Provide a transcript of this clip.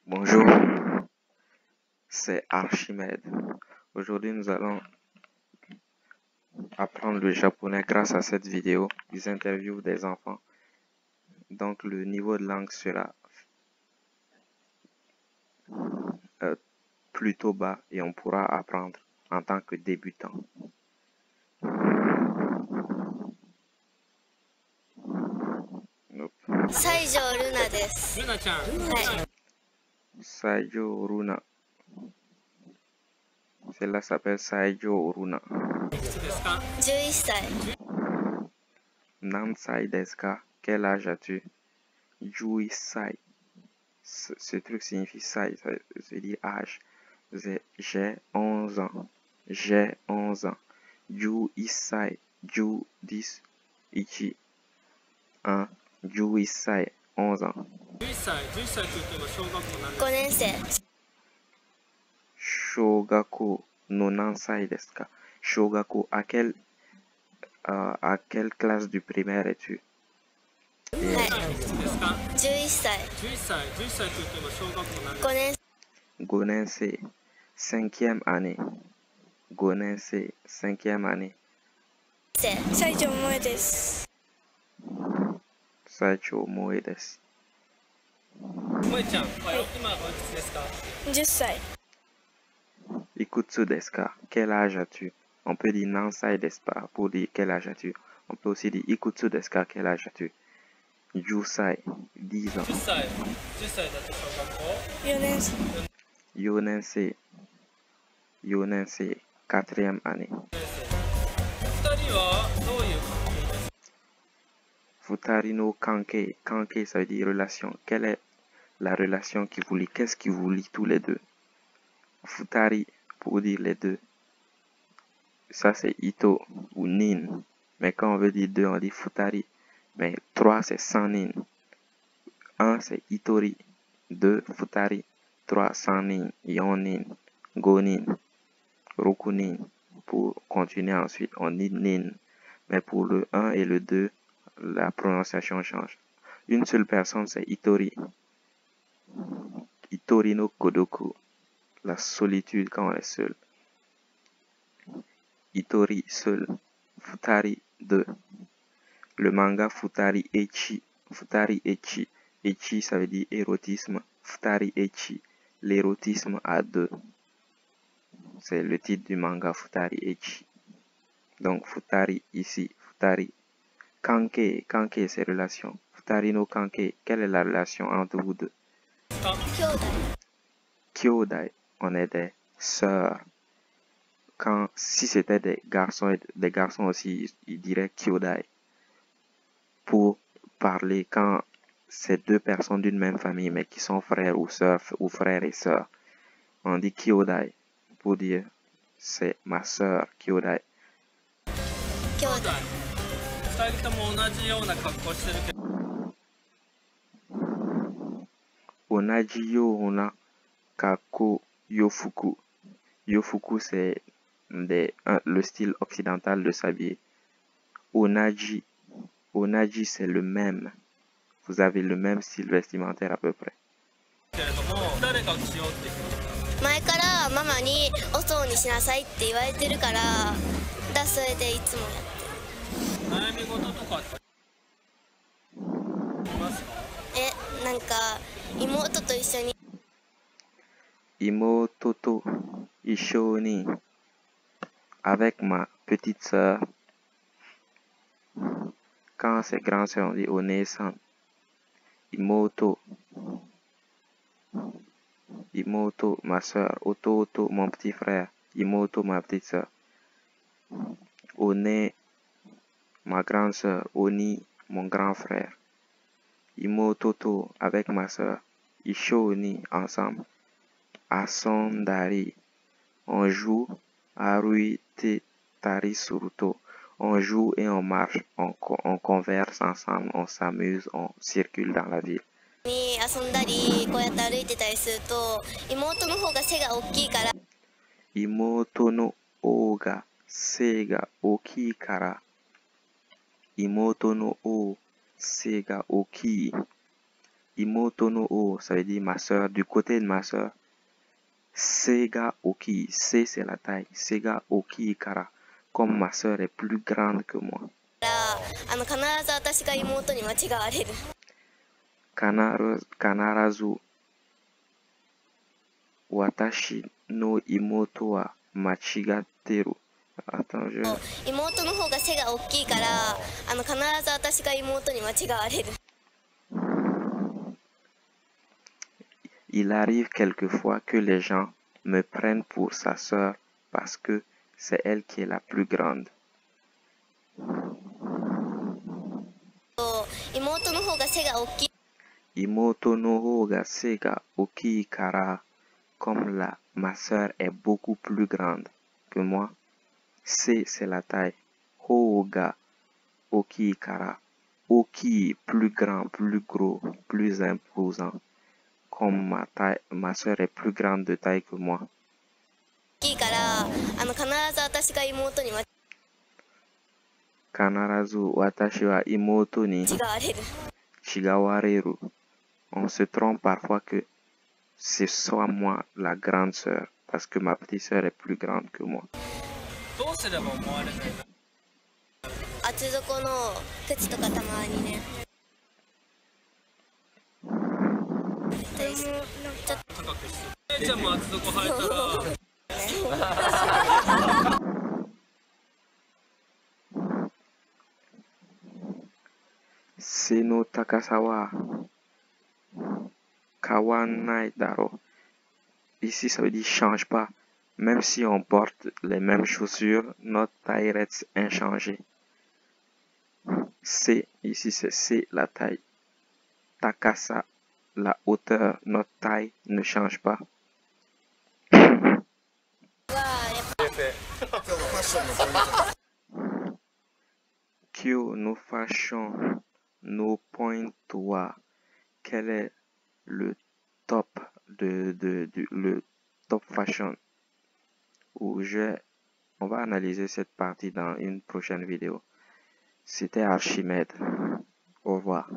Bonjour, c'est Archimède. Aujourd'hui, nous allons apprendre le japonais grâce à cette vidéo, des interviews des enfants. Donc, le niveau de langue sera plutôt bas et on pourra apprendre en tant que débutant. 西条ルナです。ルナちゃん、はい。Saijo Runa. Celle-là s'appelle Saijo Runa. いくつですか11歳。 Nansai desu ka? Quel âge as-tu? Juisai. Ce truc signifie sai, ça veut dire âge. J'ai 11 ans. J'ai 11 ans. Juisai. Ju 10. Ichi 1. Juisai. 11 ans. 11歳、11歳というと今小学校何5年生。 Shogaku no nansai desu ka? Shogaku, à quelle classe du primaire es-tu? はい。いくつですか11歳。 11歳、11歳というと今小学校何5年 Gonensei. 5e année. Gonensei. 5e année. 生。西条萌えです。 Saicho Moe desu. 萌ちゃん、今おいくつですか10歳。 Ikutsu desu ka? Quel âge as-tu? On peut dire Nansai desu pa pour dire quel âge as-tu. On peut aussi dire Ikutsu desu ka? Quel âge as-tu? Jusai, 10 ans. 10歳、10歳だと小学校4年生。 Yonensei, Yonensei, 4e année. 2人はどういう関係ですか Futari no Kanke, Kanke ça veut dire relation. Quelle est la relation qui vous lie? Qu'est-ce qui vous lie tous les deux? Futari pour dire les deux. Ça c'est Ito ou Nin. Mais quand on veut dire deux, on dit Futari. Mais 3 c'est Sanin. 1 c'est Itori. 2 Futari. 3 Sanin. Yonin. Gonin. Rokunin. Pour continuer ensuite, on dit Nin. Mais pour le 1 et le 2, la prononciation change. Une seule personne, c'est Itori. Itori no Kodoku. La solitude quand on est seul. Itori, seul. Futari, 2. Le manga Futari Echi. Futari Echi. Echi, ça veut dire érotisme. Futari Echi. L'érotisme à 2. C'est le titre du manga Futari Echi. Donc, Futari ici. Futari. Kanke. Kanke, c'est relation. Futari no Kanke. Quelle est la relation entre vous deux? 兄弟。 Kyodai, on est des sœurs. Si c'était des garçons aussi, ils diraient Kyodai. Pour parler quand c'est deux personnes d'une même famille, mais qui sont frères ou sœurs, ou frères et sœurs. On dit Kyodai pour dire c'est ma sœur, Kyodai. 兄弟。 2人とも同じような格好してるけど Onaji yo ona kako yofuku. Yofuku, c'est le style occidental de s'habiller. Onaji. Onaji, c'est le même. Vous avez le même style vestimentaire à peu près. けれども誰がしようって言って前からママにおそうにしなさいって言われてるから、それでいつもやってる。悩み事とかってありますかなんか妹と一緒に Imoto to ishoni. Avec ma petite sœur. Quand c'est grand sœur, on dit onesan. Imoto. Imoto, ma sœur. Ototo, mon petit frère. Imoto, ma petite sœur. One, ma grande sœur. Oni, mon grand frère. Imototo, avec ma sœur. Ishoni, ensemble. Asondari. On joue. Arui te tari suruto. On joue et on marche. On converse ensemble. On s'amuse. On circule dans la ville. に遊んだりこうやって歩いてたりすると妹の方が背が大きいから Imoto no o ga se ga oki kara. Imoto no o se ga oki. Imoto no o, ça veut dire ma soeur. Du côté de ma soeur, Sega Oki. C, c'est la taille. Sega Oki Kara. Comme ma soeur est plus grande que moi. 必ず私が妹に間違われる。Kanarazu. Watashi no imoto wa machigateru. Attends, 妹の方が背が大きいから、必ず私が妹に間違われる。Il arrive quelquefois que les gens me prennent pour sa sœur parce que c'est elle qui est la plus grande. 妹の方が背が大きい。Imoto no ho ga se ga oki kara. Comme ma sœur est beaucoup plus grande que moi. C, c'est la taille. Ho ga oki kara. Oki, plus grand, plus gros, plus imposant. Comme ma sœur est plus grande de taille que moi. 大きいから、必ず私が妹に間違 Kanarazu watashi wa imoto ni われる。 shigawareru. On se trompe parfois que c'est soit moi la grande sœur, parce que ma petite sœur est plus grande que moi. どうすれば思われないの？厚底の靴とかたまにね。ちょっ高くして。姉ちゃんも厚底履いたら。Seno Takasawa Kawanai Daro. Ici, ça veut dire change pas. Même si on porte les mêmes chaussures, notre taille reste inchangée. C, ici c'est C, la taille. Takasa, la hauteur, notre taille ne change pas. とはやっぱ Kyo no fashion no point wa. Quel est le top le top fashion? On va analyser cette partie dans une prochaine vidéo. C'était Archimède. Au revoir.